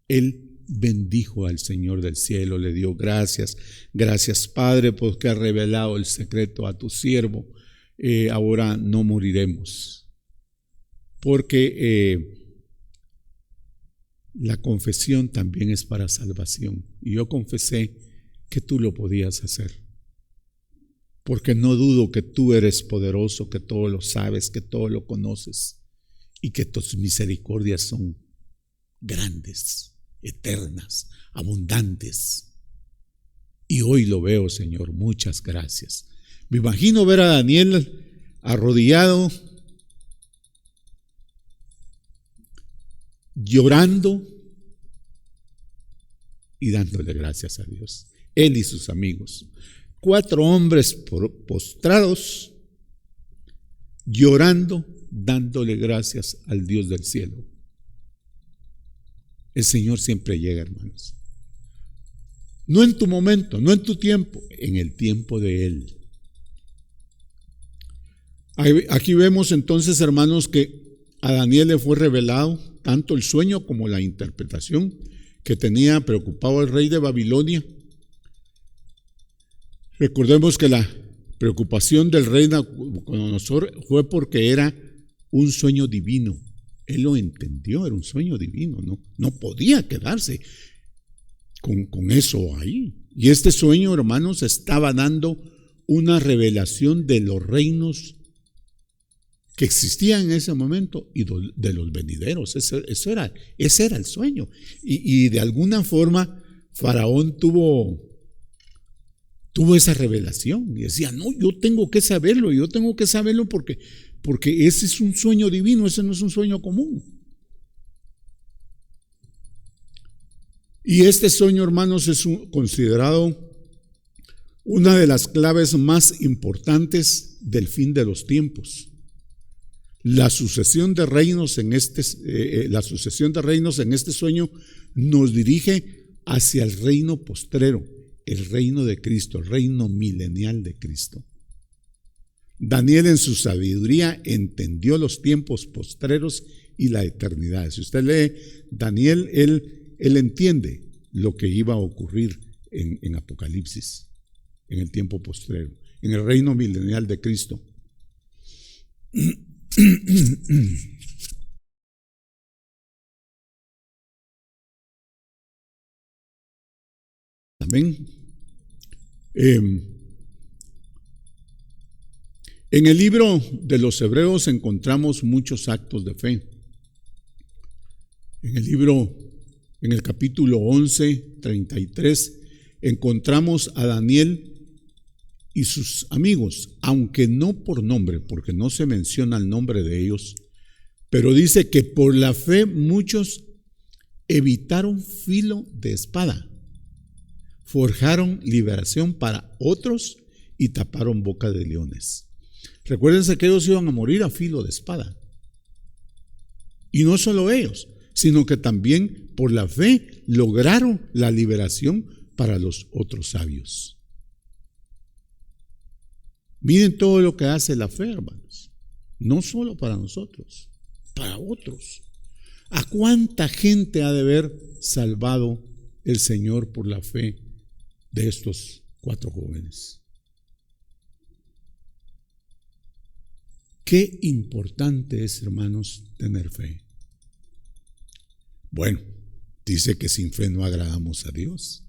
él bendijo al Señor del cielo, le dio gracias. Gracias, Padre, porque has revelado el secreto a tu siervo. Ahora no moriremos, porque la confesión también es para salvación. Y yo confesé que tú lo podías hacer, porque no dudo que tú eres poderoso, que todo lo sabes, que todo lo conoces, y que tus misericordias son grandes, eternas, abundantes. Y hoy lo veo, Señor, muchas gracias. Me imagino ver a Daniel arrodillado, llorando y dándole gracias a Dios. Él y sus amigos, 4 hombres postrados, llorando, dándole gracias al Dios del cielo. El Señor siempre llega, hermanos. No en tu momento, no en tu tiempo, en el tiempo de Él. Aquí vemos entonces, hermanos, que a Daniel le fue revelado tanto el sueño como la interpretación que tenía preocupado el rey de Babilonia. Recordemos que la preocupación del rey Nabucodonosor fue porque era un sueño divino. Él lo entendió, era un sueño divino, no podía quedarse con eso ahí. Y este sueño, hermanos, estaba dando una revelación de los reinos que existían en ese momento y de los venideros. Ese era el sueño. Y de alguna forma Faraón tuvo esa revelación y decía: no, yo tengo que saberlo porque ese es un sueño divino, ese no es un sueño común. Y este sueño, hermanos, es considerado una de las claves más importantes del fin de los tiempos. La sucesión de reinos en este sueño nos dirige hacia el reino postrero, el reino de Cristo, el reino milenial de Cristo. Daniel en su sabiduría entendió los tiempos postreros y la eternidad. Si usted lee Daniel, él entiende lo que iba a ocurrir en Apocalipsis, en el tiempo postrero, en el reino milenial de Cristo. Amén. En el libro de los Hebreos encontramos muchos actos de fe. En el capítulo 11, 33, encontramos a Daniel y sus amigos, aunque no por nombre, porque no se menciona el nombre de ellos, pero dice que por la fe muchos evitaron filo de espada, forjaron liberación para otros y taparon boca de leones. Recuérdense que ellos iban a morir a filo de espada. Y no solo ellos, sino que también por la fe lograron la liberación para los otros sabios. Miren todo lo que hace la fe, hermanos. No solo para nosotros, para otros. ¿A cuánta gente ha de haber salvado el Señor por la fe de estos 4 jóvenes? Qué importante es, hermanos, tener fe. Bueno, dice que sin fe no agradamos a Dios.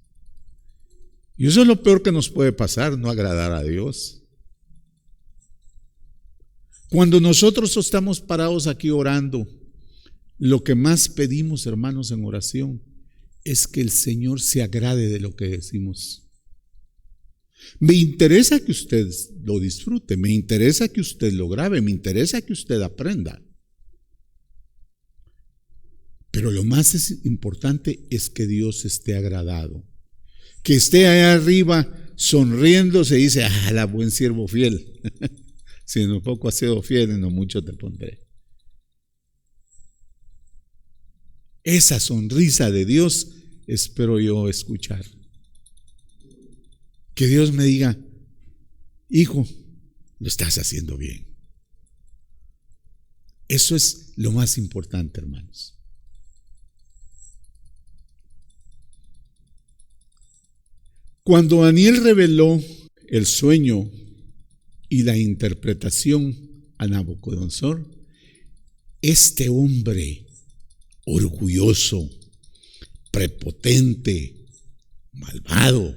Y eso es lo peor que nos puede pasar, no agradar a Dios. Cuando nosotros estamos parados aquí orando, lo que más pedimos, hermanos, en oración es que el Señor se agrade de lo que decimos. Me interesa que usted lo disfrute, me interesa que usted lo grabe, me interesa que usted aprenda. Pero lo más importante es que Dios esté agradado. Que esté allá arriba sonriendo, se dice, la buen siervo fiel. Si en lo poco has sido fiel, en lo mucho te pondré. Esa sonrisa de Dios espero yo escuchar. Que Dios me diga, hijo, lo estás haciendo bien. Eso es lo más importante, hermanos. Cuando Daniel reveló el sueño y la interpretación a Nabucodonosor, este hombre orgulloso, prepotente, malvado,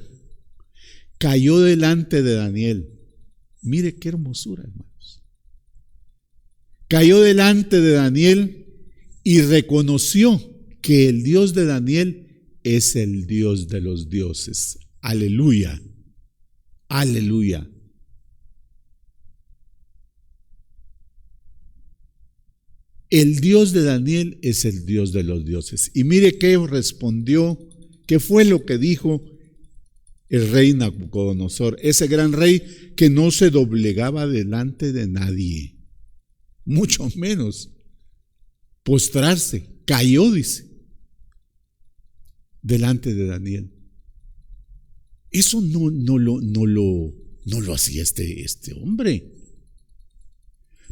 cayó delante de Daniel. Mire qué hermosura, hermanos. Cayó delante de Daniel y reconoció que el Dios de Daniel es el Dios de los dioses. Aleluya, aleluya. El Dios de Daniel es el Dios de los dioses. Y mire qué respondió, qué fue lo que dijo el rey Nabucodonosor, ese gran rey que no se doblegaba delante de nadie, mucho menos postrarse, cayó, dice, delante de Daniel. Eso no lo hacía este hombre.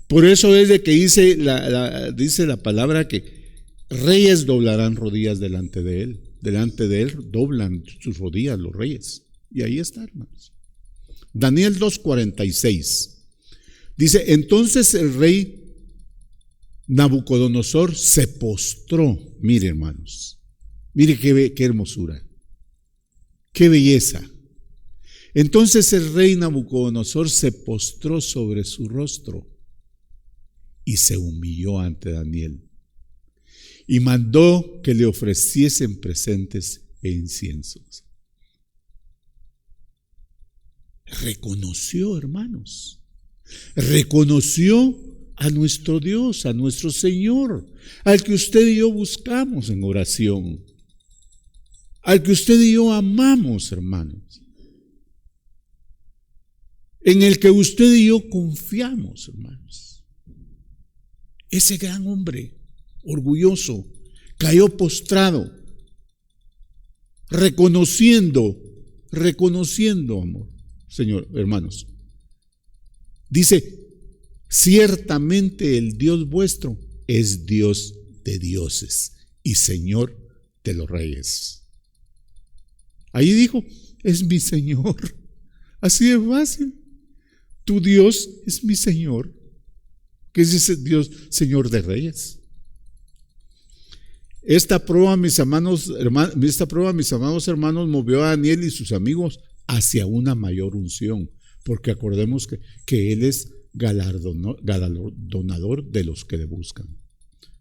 Por eso es de que dice la palabra que reyes doblarán rodillas delante de él. Delante de él doblan sus rodillas los reyes. Y ahí está, hermanos. Daniel 2:46. Dice, entonces el rey Nabucodonosor se postró. Mire, hermanos. Mire qué hermosura. Qué belleza. Entonces el rey Nabucodonosor se postró sobre su rostro y se humilló ante Daniel y mandó que le ofreciesen presentes e inciensos. Reconoció, hermanos, reconoció a nuestro Dios, a nuestro Señor, al que usted y yo buscamos en oración, al que usted y yo amamos, hermanos, en el que usted y yo confiamos, hermanos. Ese gran hombre orgulloso cayó postrado, reconociendo, amor, Señor, hermanos. Dice, ciertamente el Dios vuestro es Dios de dioses y Señor de los reyes. Ahí dijo, es mi Señor. Así de fácil. Tu Dios es mi Señor. ¿Qué es ese Dios, Señor de reyes? Esta prueba, mis amados hermanos, movió a Daniel y sus amigos hacia una mayor unción, porque acordemos que Él es galardonador de los que le buscan.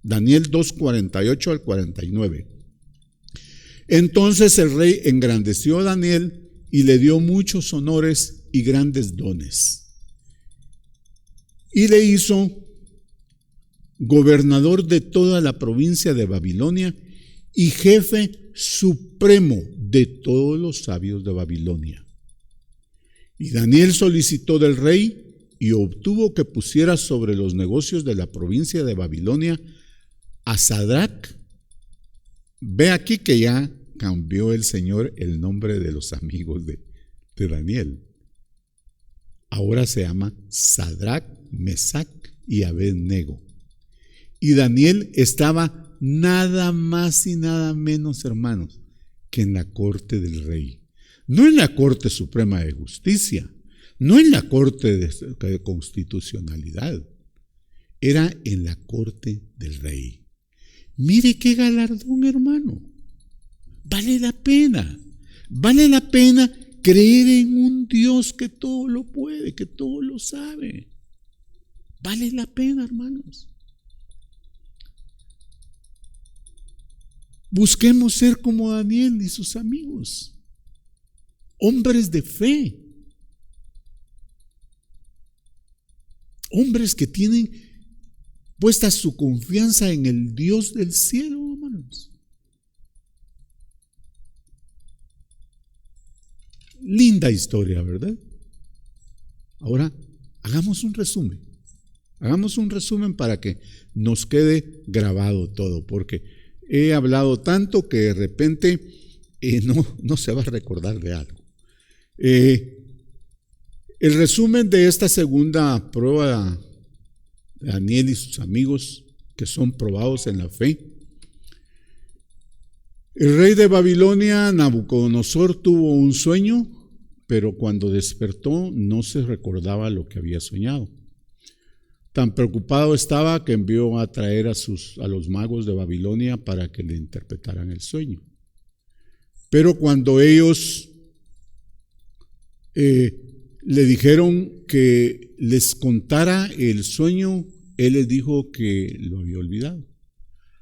Daniel 2:48 al 49. Entonces el rey engrandeció a Daniel y le dio muchos honores y grandes dones. Y le hizo gobernador de toda la provincia de Babilonia y jefe supremo de todos los sabios de Babilonia. Y Daniel solicitó del rey y obtuvo que pusiera sobre los negocios de la provincia de Babilonia a Sadrach. Ve aquí que ya cambió el Señor el nombre de los amigos de Daniel. Ahora se llama Sadrac, Mesac y Abednego. Y Daniel estaba nada más y nada menos, hermanos, que en la corte del rey. No en la Corte Suprema de Justicia, no en la Corte de Constitucionalidad, era en la corte del rey. Mire qué galardón, hermano. Vale la pena creer en un Dios que todo lo puede, que todo lo sabe. Vale la pena, hermanos. Busquemos ser como Daniel y sus amigos, hombres de fe, hombres que tienen puesta su confianza en el Dios del cielo, hermanos. Linda historia, ¿verdad? Ahora, hagamos un resumen para que nos quede grabado todo, porque he hablado tanto que de repente no se va a recordar de algo. El resumen de esta segunda prueba de Daniel y sus amigos que son probados en la fe. El rey de Babilonia, Nabucodonosor, tuvo un sueño, pero cuando despertó no se recordaba lo que había soñado. Tan preocupado estaba que envió a traer a los magos de Babilonia para que le interpretaran el sueño. Pero cuando ellos le dijeron que les contara el sueño, él les dijo que lo había olvidado.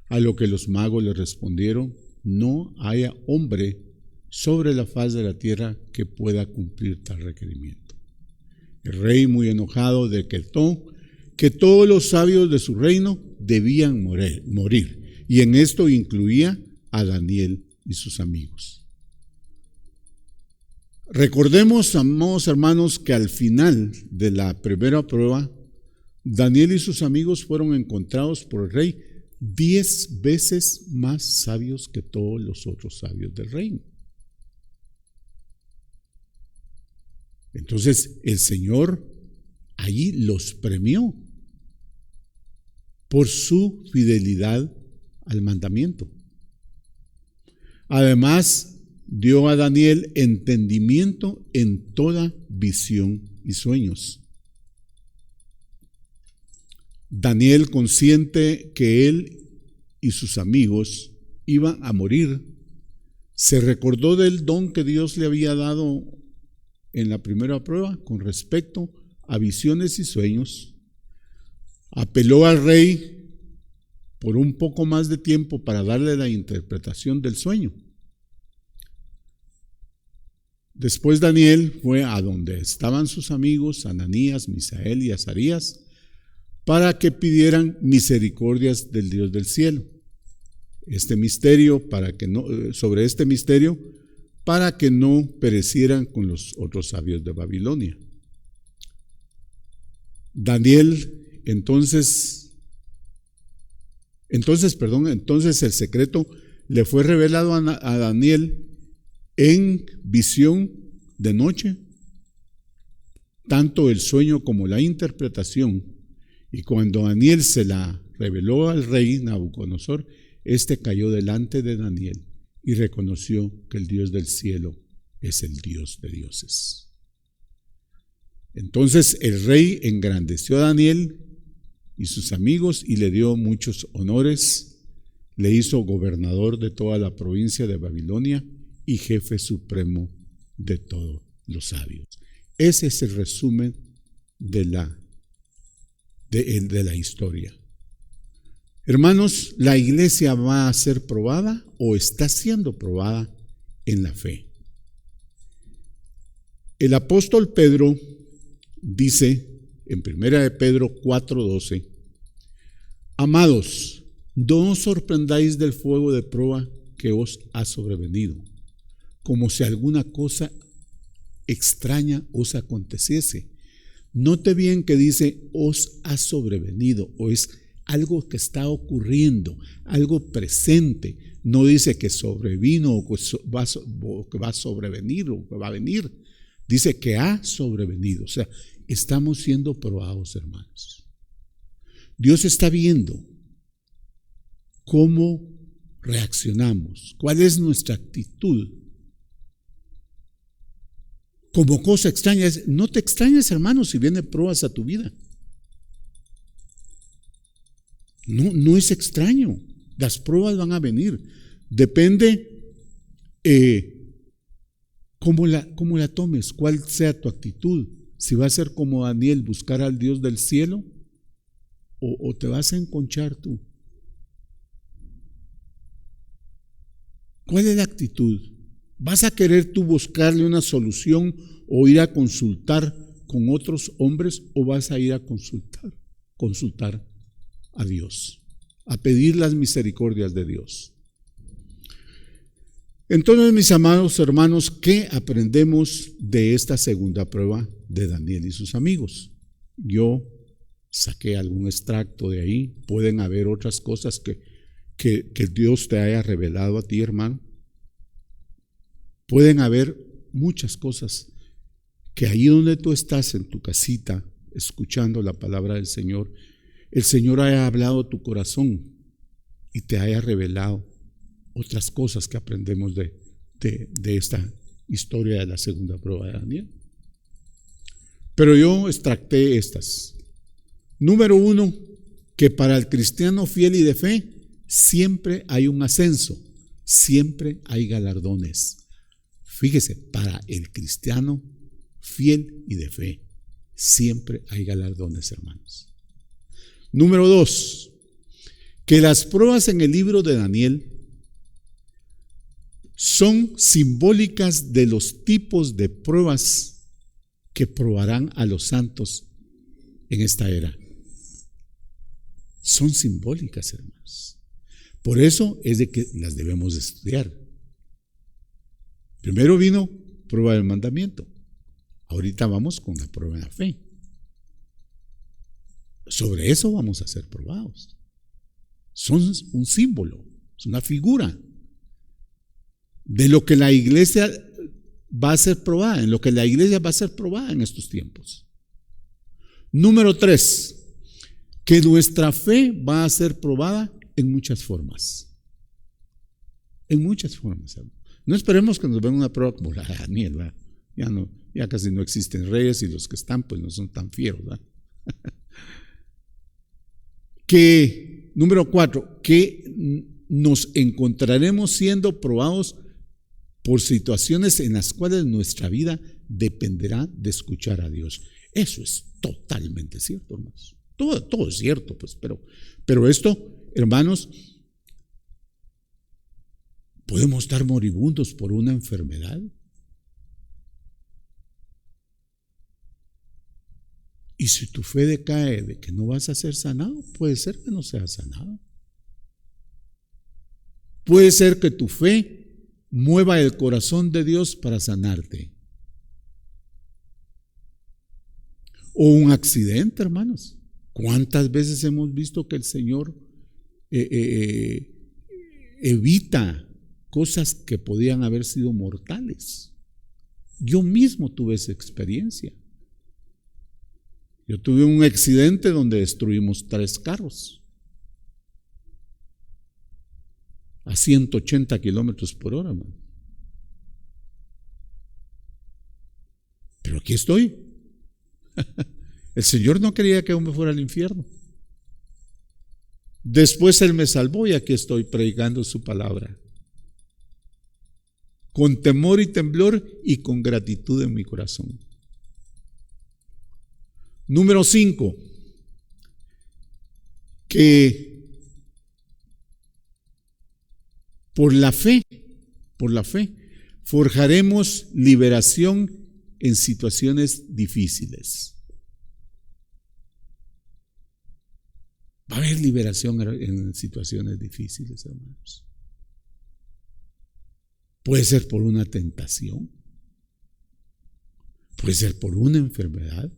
A lo que los magos le respondieron: no haya hombre sobre la faz de la tierra que pueda cumplir tal requerimiento. El rey, muy enojado, decretó que todos los sabios de su reino debían morir, y en esto incluía a Daniel y sus amigos. Recordemos, amados hermanos, que al final de la primera prueba, Daniel y sus amigos fueron encontrados por el rey 10 veces más sabios que todos los otros sabios del reino. Entonces el Señor allí los premió por su fidelidad al mandamiento. Además, dio a Daniel entendimiento en toda visión y sueños. Daniel, consciente que él y sus amigos iban a morir, se recordó del don que Dios le había dado en la primera prueba con respecto a visiones y sueños. Apeló al rey por un poco más de tiempo para darle la interpretación del sueño. Después Daniel fue a donde estaban sus amigos Ananías, Misael y Azarías para que pidieran misericordias del Dios del cielo. Sobre este misterio, para que no perecieran con los otros sabios de Babilonia. Entonces el secreto le fue revelado a Daniel en visión de noche, tanto el sueño como la interpretación. Y cuando Daniel se la reveló al rey Nabucodonosor, éste cayó delante de Daniel y reconoció que el Dios del cielo es el Dios de dioses. Entonces el rey engrandeció a Daniel y sus amigos y le dio muchos honores. Le hizo gobernador de toda la provincia de Babilonia y jefe supremo de todos los sabios. Ese es el resumen de la historia. Hermanos, la iglesia va a ser probada o está siendo probada en la fe. El apóstol Pedro dice en 1 Pedro 4:12: amados, no os sorprendáis del fuego de prueba que os ha sobrevenido, como si alguna cosa extraña os aconteciese. Note bien que dice os ha sobrevenido, o es algo que está ocurriendo, algo presente. No dice que sobrevino o que va a sobrevenir o que va a venir. Dice que ha sobrevenido. O sea, estamos siendo probados, hermanos. Dios está viendo cómo reaccionamos, cuál es nuestra actitud. Como cosa extraña, no te extrañes, hermano, si vienen pruebas a tu vida. No es extraño. Las pruebas van a venir. Depende cómo la tomes, cuál sea tu actitud. Si va a ser como Daniel, buscar al Dios del cielo, o te vas a enconchar tú. ¿Cuál es la actitud? ¿Vas a querer tú buscarle una solución o ir a consultar con otros hombres, o vas a ir a consultar a Dios, a pedir las misericordias de Dios? Entonces, mis amados hermanos, ¿qué aprendemos de esta segunda prueba de Daniel y sus amigos? Yo saqué algún extracto de ahí. Pueden haber otras cosas que Dios te haya revelado a ti, hermano. Pueden haber muchas cosas que ahí donde tú estás en tu casita escuchando la palabra del Señor, el Señor haya hablado a tu corazón y te haya revelado otras cosas que aprendemos de esta historia de la segunda prueba de Daniel. Pero yo extracté estas. Número 1, que para el cristiano fiel y de fe siempre hay un ascenso, siempre hay galardones. Fíjese, para el cristiano fiel y de fe siempre hay galardones, hermanos. Número 2, que las pruebas en el libro de Daniel son simbólicas de los tipos de pruebas que probarán a los santos en esta era. Son simbólicas, hermanos. Por eso es de que las debemos estudiar. Primero vino prueba del mandamiento. Ahorita vamos con la prueba de la fe. Sobre eso vamos a ser probados. Son un símbolo, es una figura de lo que la iglesia va a ser probada, en lo que la iglesia va a ser probada en estos tiempos. Número 3, que nuestra fe va a ser probada en muchas formas. En muchas formas. No esperemos que nos venga una prueba como la de Daniel, ¿verdad? Ya casi no existen reyes y los que están pues no son tan fieros, ¿verdad? Que, número 4, que nos encontraremos siendo probados por situaciones en las cuales nuestra vida dependerá de escuchar a Dios. Eso es totalmente cierto, hermanos. Todo es cierto, pues, pero esto, hermanos, podemos estar moribundos por una enfermedad. Y si tu fe decae de que no vas a ser sanado, puede ser que no seas sanado. Puede ser que tu fe mueva el corazón de Dios para sanarte. O un accidente, hermanos. ¿Cuántas veces hemos visto que el Señor evita cosas que podían haber sido mortales? Yo mismo tuve esa experiencia. Yo tuve un accidente donde destruimos 3 carros a 180 kilómetros por hora, man. Pero aquí estoy. El Señor no quería que yo me fuera al infierno. Después Él me salvó y aquí estoy predicando su palabra. Con temor y temblor y con gratitud en mi corazón. Número 5, que por la fe, forjaremos liberación en situaciones difíciles. Va a haber liberación en situaciones difíciles, hermanos. Puede ser por una tentación, puede ser por una enfermedad,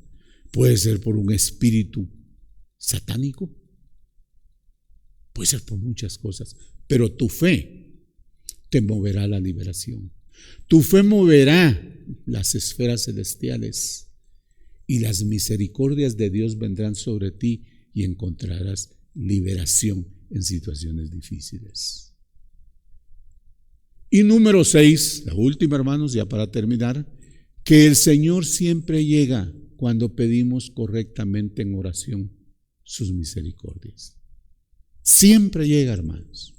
puede ser por un espíritu satánico. Puede ser por muchas cosas, pero tu fe te moverá a la liberación. Tu fe moverá las esferas celestiales y las misericordias de Dios vendrán sobre ti y encontrarás liberación en situaciones difíciles. Y número 6, la última, hermanos, ya para terminar, que el Señor siempre llega cuando pedimos correctamente en oración sus misericordias. Siempre llega, hermanos,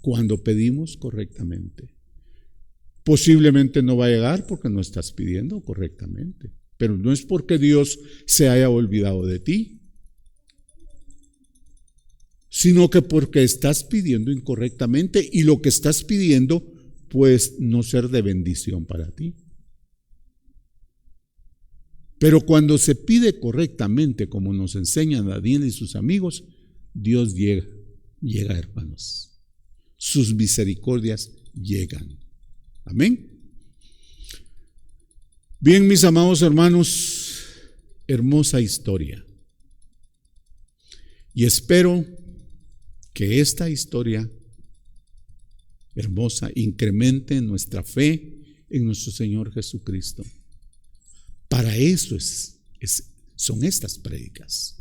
cuando pedimos correctamente. Posiblemente no va a llegar porque no estás pidiendo correctamente, pero no es porque Dios se haya olvidado de ti, sino que porque estás pidiendo incorrectamente y lo que estás pidiendo puede no ser de bendición para ti. Pero cuando se pide correctamente, como nos enseñan Daniel y sus amigos, Dios llega, hermanos. Sus misericordias llegan. Amén. Bien, mis amados hermanos, hermosa historia. Y espero que esta historia hermosa incremente nuestra fe en nuestro Señor Jesucristo. Para eso son estas prédicas.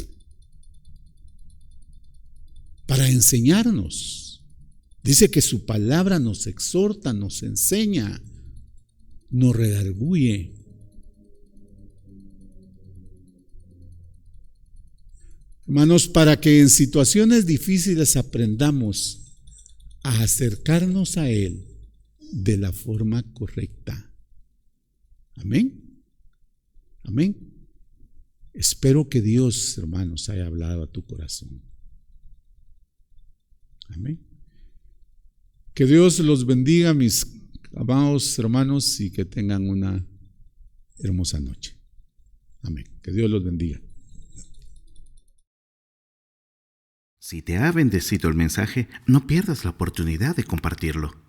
Para enseñarnos. Dice que su palabra nos exhorta, nos enseña, nos redarguye. Hermanos, para que en situaciones difíciles aprendamos a acercarnos a Él de la forma correcta. Amén. Amén. Espero que Dios, hermanos, haya hablado a tu corazón. Amén. Que Dios los bendiga, mis amados hermanos, y que tengan una hermosa noche. Amén. Que Dios los bendiga. Si te ha bendecido el mensaje, no pierdas la oportunidad de compartirlo.